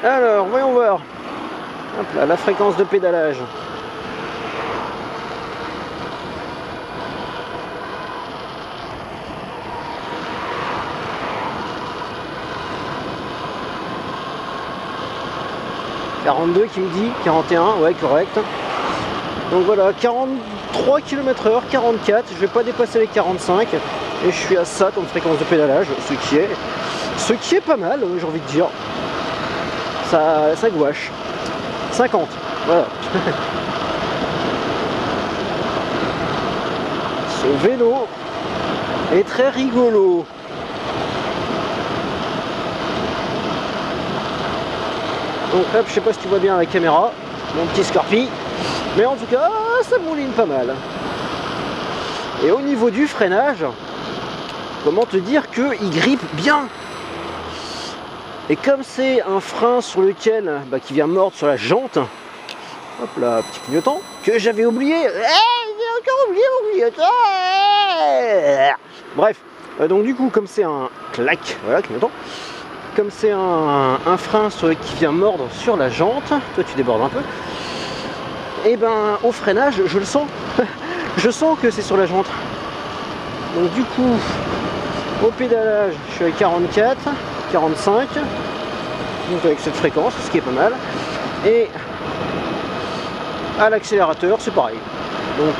Alors, voyons voir. Hop là, la fréquence de pédalage. « 42 qui me dit, 41, ouais correct. Donc voilà, 43 km/h, 44, je vais pas dépasser les 45 et je suis à ça comme fréquence de pédalage, ce qui est pas mal, j'ai envie de dire. Ça gouache. 50, voilà. Ce vélo est très rigolo. Donc hop, je sais pas si tu vois bien la caméra, mon petit Scorpi, mais en tout cas, ça mouline pas mal. Et au niveau du freinage, comment te dire qu'il grippe bien. Et comme c'est un frein sur lequel, qui vient mordre sur la jante, hop là, petit clignotant, que j'avais oublié. J'ai encore oublié mon clignotant. Bref, donc du coup, comme c'est un clac, voilà, clignotant, comme c'est un frein qui vient mordre sur la jante, toi tu débordes un peu, et ben au freinage, je le sens. Je sens que c'est sur la jante. Donc du coup, au pédalage, je suis à 44, 45, donc avec cette fréquence, ce qui est pas mal. Et à l'accélérateur, c'est pareil. Donc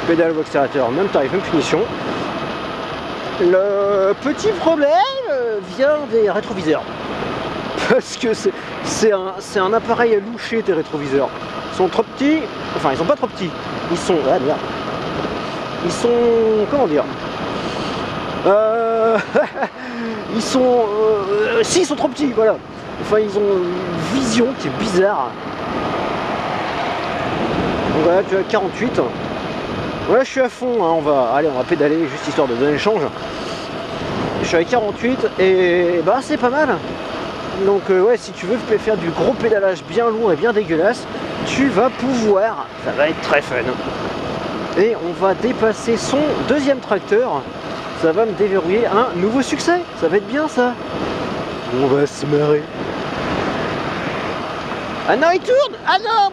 pédale ou accélérateur, même tarif, même punition. Le petit problème vient des rétroviseurs. Parce que c'est un appareil à loucher, tes rétroviseurs. Ils sont trop petits, enfin ils sont pas trop petits, ils sont... Ah merde. Ils sont... comment dire, ils sont... si, ils sont trop petits, voilà. Enfin, ils ont une vision qui est bizarre. Donc voilà, tu as 48. Voilà, je suis à fond, hein. On va pédaler, juste histoire de donner le change. Je suis à 48 et bah c'est pas mal. Donc ouais, si tu veux faire du gros pédalage bien lourd et bien dégueulasse, tu vas pouvoir. Ça va être très fun. Et on va dépasser son deuxième tracteur. Ça va me déverrouiller un nouveau succès. Ça va être bien ça. On va se marrer. Ah non, il tourne. Ah non,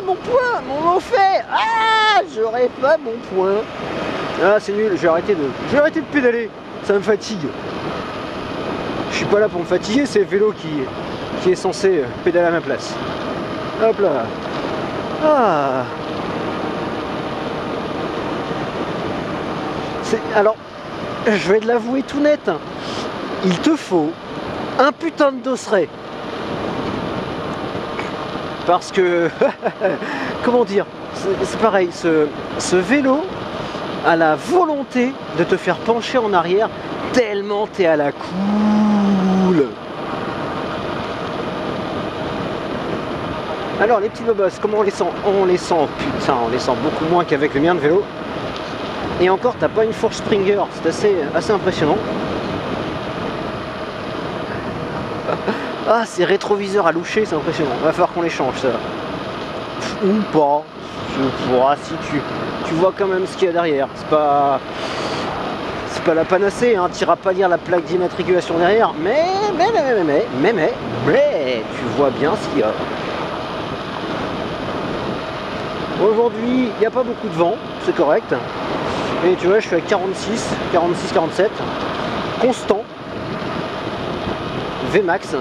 mon point, mon fait. Ah, j'aurais pas mon point. Ah, c'est nul, je vais arrêter de pédaler. Ça me fatigue. Je suis pas là pour me fatiguer, c'est le vélo qui est censé pédaler à ma place. Hop là. Ah. Alors, je vais te l'avouer tout net, il te faut un putain de dosseret. Parce que, comment dire, c'est pareil, ce vélo a la volonté de te faire pencher en arrière tellement t'es à la cool. Alors les petits bobos, comment on les sent? Putain, on les sent beaucoup moins qu'avec le mien de vélo. Et encore, t'as pas une fourche Springer, c'est assez impressionnant. Ah, ces rétroviseurs à loucher, c'est impressionnant. Va falloir qu'on les change, ça. Ou pas. Si tu vois quand même ce qu'il y a derrière. C'est pas la panacée, hein. T'iras pas lire la plaque d'immatriculation derrière. Mais, tu vois bien ce qu'il y a. Aujourd'hui, il n'y a pas beaucoup de vent, c'est correct. Et tu vois, je suis à 46, 47, constant, Vmax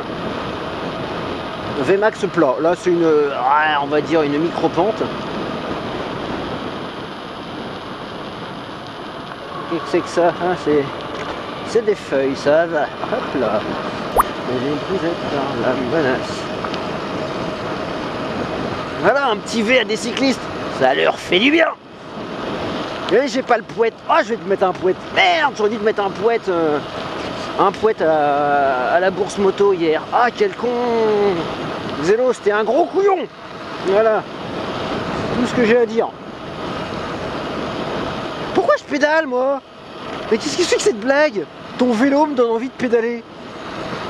plat. Là, c'est on va dire une micro-pente. Qu'est-ce que c'est que ça, hein, c'est des feuilles, ça va. Hop là. On est brisé par la menace. Voilà, un petit V à des cyclistes, ça leur fait du bien. Et j'ai pas le pouet. Oh, je vais te mettre un pouet. Merde, j'aurais dû te mettre un pouet à la bourse moto hier. Ah, quel con. Zélo, c'était un gros couillon. Voilà. Tout ce que j'ai à dire. Pourquoi je pédale, moi? Mais qu'est-ce que c'est que cette blague? Ton vélo me donne envie de pédaler.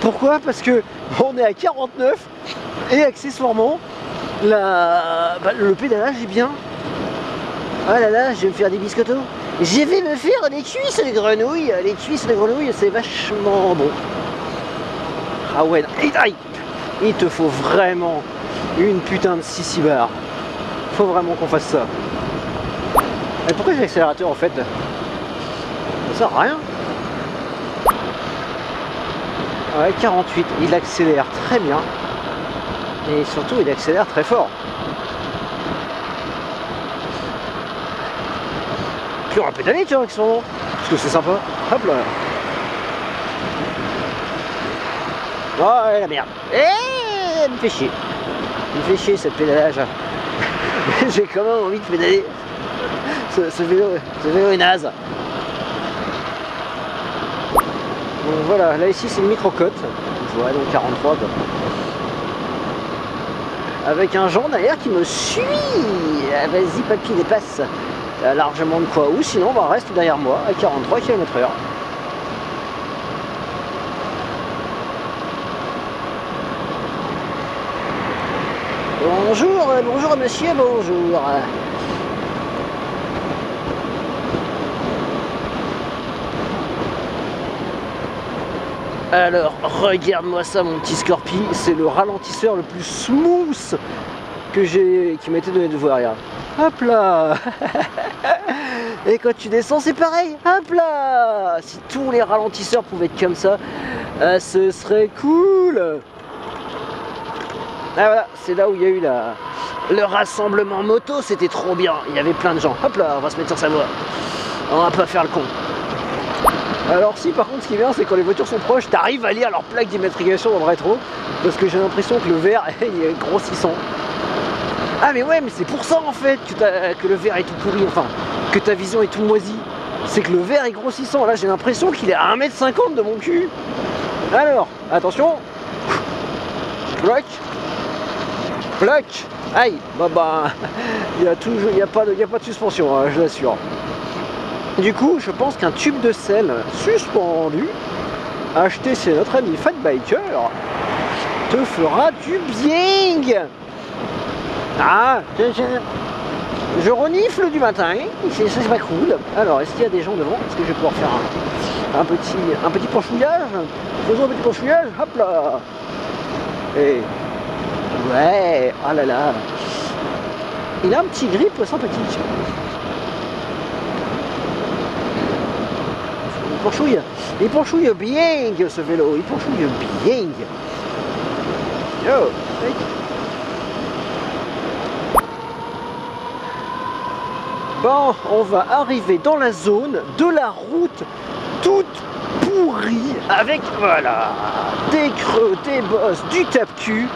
Pourquoi? Parce que on est à 49 et accessoirement, le pédalage est bien. Ah là là, je vais me faire des biscottos. Je vais me faire des cuisses de grenouille. Les cuisses de grenouille, c'est vachement bon. Ah ouais, aïe. il te faut vraiment une putain de 6 bar. Faut vraiment qu'on fasse ça. Et pourquoi j'ai l'accélérateur en fait? Ça sert à rien. Ouais, 48, il accélère très bien. Et surtout, il accélère très fort. Puis on va pédaler, tu vois, avec son nom. Parce que c'est sympa. Hop là. Oh la merde. Elle me fait chier. Il me fait chier cette pédalage. J'ai quand même envie de pédaler. Ce vélo est naze. Donc voilà, là ici c'est une micro-côte. Ouais, donc 43 quoi. Avec un Jean derrière qui me suit. Vas-y papy, dépasse. T'as largement de quoi. Ou sinon bah, reste derrière moi à 43 km/h. Bonjour, bonjour monsieur, bonjour. Alors, regarde-moi ça mon petit Scorpi, c'est le ralentisseur le plus smooth qui m'a été donné de voir, regarde. Hop là. Et quand tu descends c'est pareil, hop là. Si tous les ralentisseurs pouvaient être comme ça, ce serait cool. Ah voilà, c'est là où il y a eu le rassemblement moto, c'était trop bien, il y avait plein de gens. Hop là, on va se mettre sur sa voie, on va pas faire le con. Alors si par contre ce qui est bien c'est quand les voitures sont proches, t'arrives à lire leur plaque d'immatriculation dans le rétro, parce que j'ai l'impression que le verre il est grossissant. Ah mais ouais, mais c'est pour ça en fait que le verre est tout pourri, enfin que ta vision est tout moisie. C'est que le verre est grossissant, là j'ai l'impression qu'il est à 1,50 m de mon cul. Alors, attention. Bloc. Bloc. Aïe. Bah, il n'y a pas de suspension, hein, je l'assure. Du coup, je pense qu'un tube de sel suspendu, acheté chez notre ami Fat Biker, te fera du bien. Ah, je renifle du matin, c'est pas cool. Alors, est-ce qu'il y a des gens devant? Est-ce que je vais pouvoir faire un petit penchouillage? Faisons un petit penchouillage, hop là. Et ouais, oh là là. Il a un petit grip sympathique. Il penchouille bien ce vélo, il penchouille bien. Yo, hey. Bon, on va arriver dans la zone de la route toute pourrie avec, voilà, des creux, des bosses, du tape-cul,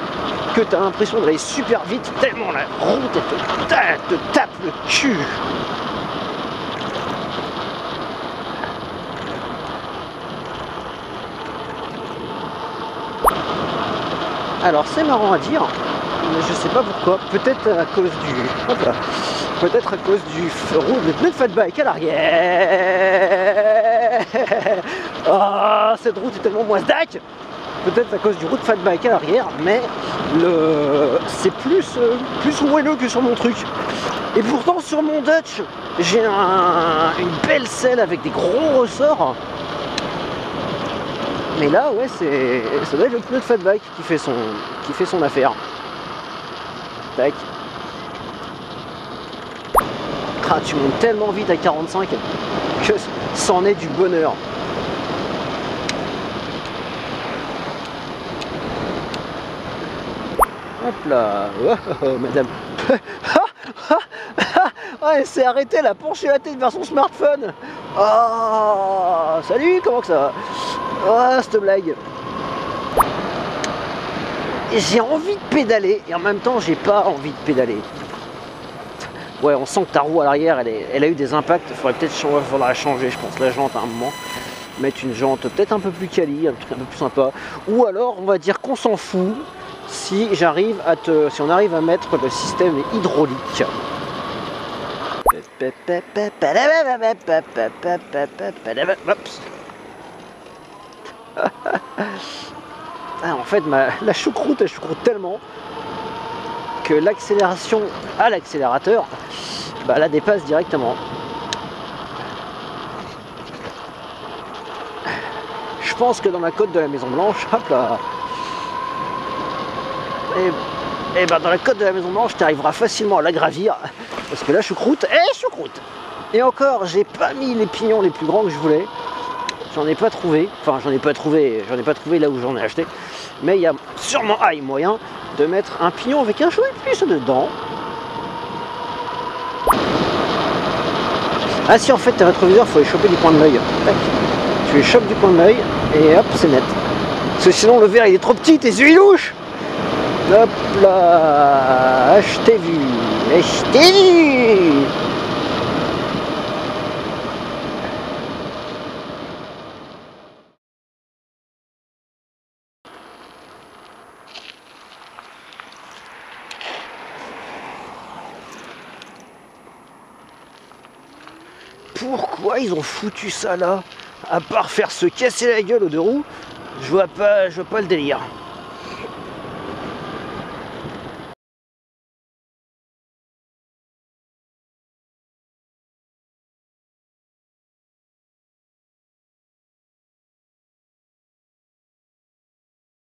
que t'as l'impression d'aller super vite tellement la route te tape le cul. Alors c'est marrant à dire, mais je sais pas pourquoi, peut-être à cause du... Hop là. Peut-être à cause du pneu de Fat Bike à l'arrière. Oh, cette route est tellement moisdac. Peut-être à cause du route Fat Bike à l'arrière, mais c'est plus moelleux que sur mon truc. Et pourtant sur mon Dutch, j'ai une belle selle avec des gros ressorts. Mais là, ouais, ça doit être le pneu de Fat Bike qui fait son affaire. Tac. Ah, tu montes tellement vite à 45 que c'en est du bonheur. Hop là, oh, madame. Ah, elle s'est arrêtée, elle a penché la tête vers son smartphone. Oh, salut, comment que ça va? Oh, cette blague. J'ai envie de pédaler et en même temps, j'ai pas envie de pédaler. Ouais, on sent que ta roue à l'arrière, elle a eu des impacts. Il faudrait peut-être changer, je pense, la jante à un moment. Mettre une jante peut-être un peu plus quali, un truc un peu plus sympa. Ou alors, on va dire qu'on s'en fout si on arrive à mettre le système hydraulique. Ah, en fait, la choucroute, elle choucroute tellement que l'accélération à l'accélérateur, bah, la dépasse directement. Je pense que dans la côte de la Maison Blanche, hop là, Et ben dans la côte de la Maison Blanche, tu arriveras facilement à la gravir. Parce que là, choucroute, choucroute. Et encore, j'ai pas mis les pignons les plus grands que je voulais. J'en ai pas trouvé. Enfin, j'en ai pas trouvé là où j'en ai acheté. Mais il y a sûrement moyen de mettre un pignon avec un chouï plus dedans. Ah si, en fait, tes rétroviseurs, il faut les choper du coin de l'œil. Tu les chopes du coin de l'œil et hop, c'est net. Parce que sinon, le verre, il est trop petit, tes yeux, ils louchent. Hop là, je t'ai vu, je t'ai vu. Pourquoi ils ont foutu ça là? À part faire se casser la gueule aux deux roues, je vois pas le délire.